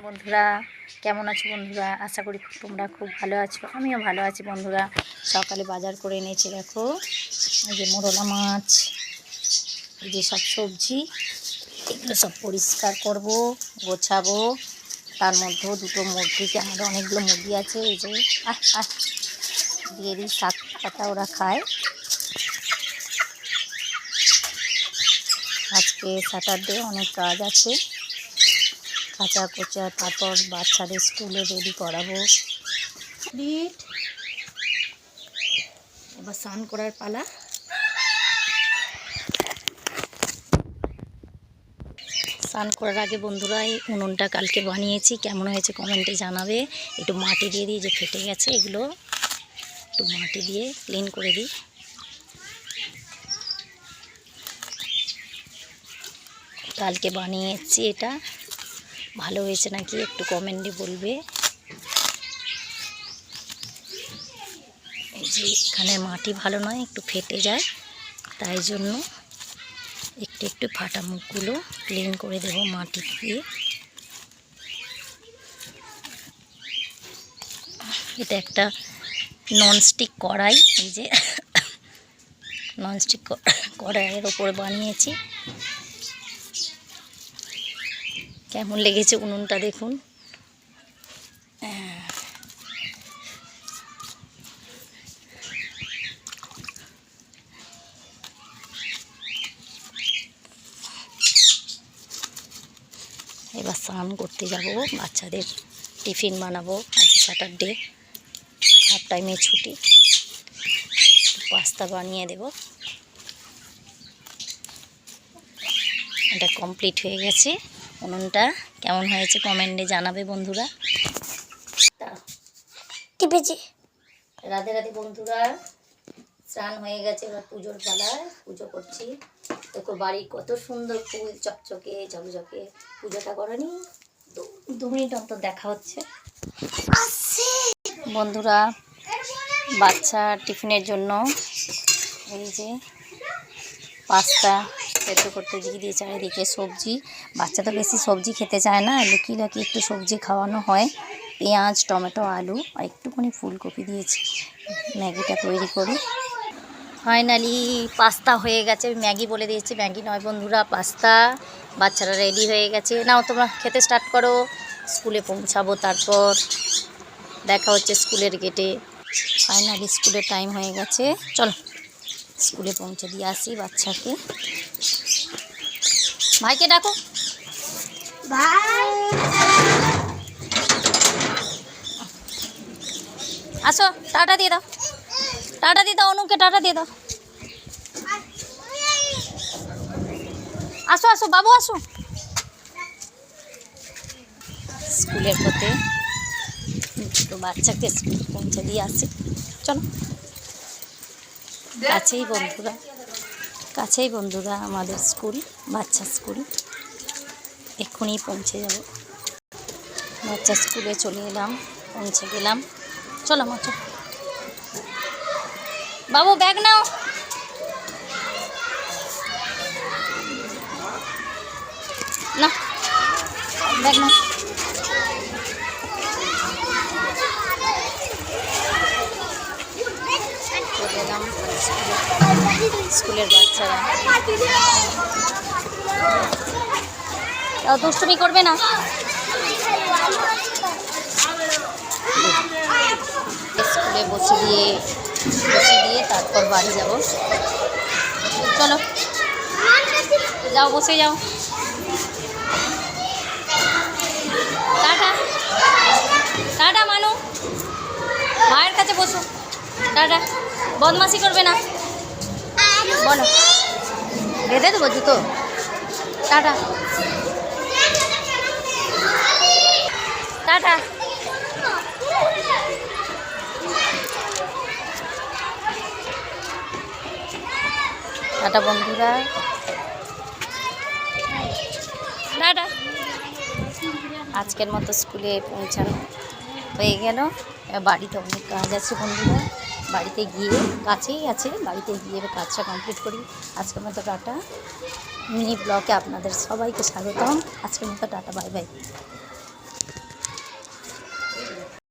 বন্ধুরা কেমন আছো বন্ধুরা? আশা করি তোমরা খুব ভালো আছো। আমিও ভালো আছি বন্ধুরা। সকালে বাজার করে এনেছি, দেখো এই যে মোরলা মাছ, এই যে সব সবজি, এগুলো সব পরিষ্কার করব, গোছাবো। তার মধ্যেও দুটো মুরগিকে, আমাদের অনেকগুলো মুরগি আছে, এই যে দিয়ে দিই শাক পাতা, ওরা খায়। আজকে স্যাটারডে, অনেক কাজ আছে, কাঁচা কোচা, তারপর বাচ্চাদের স্কুলে রেডি করাবো। এবার স্নান করার পালা। স্নান করার আগে বন্ধুরা এই উনুনটা কালকে বানিয়েছি, কেমন হয়েছে কমেন্টে জানাবে। একটু মাটি দিয়ে দিই, যে ফেটে গেছে, এগুলো একটু মাটি দিয়ে ক্লিন করে দিই। কালকে বানিয়েছি, এটা ভালো হয়েছে নাকি একটু কমেন্টে বলবে। এই যে এখানে মাটি ভালো নয়, একটু ফেটে যায়, তাই জন্য একটু একটু ফাটা মুখগুলো ক্লিন করে দেবো মাটি দিয়ে। এটা একটা ননস্টিক কড়াই, এই যে ননস্টিক কড়াইয়ের ওপরে বানিয়েছি। কেমন লেগেছে উনুনটা দেখুন। এবার স্নান করতে যাব, বাচ্চাদের টিফিন বানাবো। আজ স্যাটারডে, হাফ টাইমে ছুটি, পাস্তা বানিয়ে দেব। এটা কমপ্লিট হয়ে গেছে। উনুনটা কেমন হয়েছে কমেন্টে জানাবে বন্ধুরা। টিপেছি। রাধে রাধে বন্ধুরা, স্নান হয়ে গেছে, এবার পুজোর পালায় পুজো করছি। দেখো বাড়ি কত সুন্দর ফুল চকচকে ঝকঝকে। পুজোটা করেনি, 2 মিনিট অন্তর দেখা হচ্ছে বন্ধুরা। বাচ্চা টিফিনের জন্য এই যে পাস্তা সেদ্ধ করতে দিয়ে দিয়েছে, চারিদিকে সবজি। বাচ্চা তো বেশি সবজি খেতে চায় না, লুকিয়ে লুকিয়ে একটু সবজি খাওয়ানো হয়। পেঁয়াজ, টমেটো, আলু আর একটুখানি ফুলকপি দিয়েছি। ম্যাগিটা তৈরি করি। ফাইনালি পাস্তা হয়ে গেছে। ম্যাগি বলে দিয়েছি, ম্যাগি নয় বন্ধুরা, পাস্তা। বাচ্চারা রেডি হয়ে গেছে, নাও তোমরা খেতে স্টার্ট করো। স্কুলে পৌঁছাবো, তারপর দেখা হচ্ছে স্কুলের গেটে। ফাইনালি স্কুলের টাইম হয়ে গেছে, চলো স্কুলে পৌঁছে দিয়ে আসি বাচ্চাকে। ভাইকে ডাকো, ভাই আসো, টাটা দিয়ে দাও, টাটা দিয়ে দাও, অনুকে টাটা দিয়ে দাও। আসো আসো বাবু, আসো। স্কুলের পথে তো বাচ্চাকে স্কুল পৌঁছে দিয়ে আসি, চলো। কাছেই বন্ধুরা আমাদের স্কুল, বাচ্চা স্কুল। এক্ষুনি পৌঁছে যাব। বাচ্চা স্কুলে চলে এলাম, পৌঁছে গেলাম। চলো মা, চলো বাবু, ব্যাগ নাও। না, ব্যাগ নাও। চলে এলাম স্কুলের বাচ্চারা। দুষ্টুমি করবে না। স্কুলে বসিয়ে দিয়ে তারপর বাড়ি যাব। চলো যাও, বসে যাও। টাটা টাটা মানু, মায়ের কাছে বসো। টাটা, বদমাশি করবে না, বলো বেঁধে দেবো জুতো। Tata tata. টাটা বন্ধুরা, টাটা। আজকের মতো স্কুলে পৌঁছানো হয়ে গেল। বাড়িতে অনেক কাজ আছে বন্ধুরা, বাড়িতে গিয়ে, কাছেই আছে, বাড়িতে গিয়ে কাজটা কমপ্লিট করি। আজকের মতো টাটা। মিনি ব্লগে আপনাদের সবাইকে স্বাগতম। আজকের মতো টাটা, বাই বাই।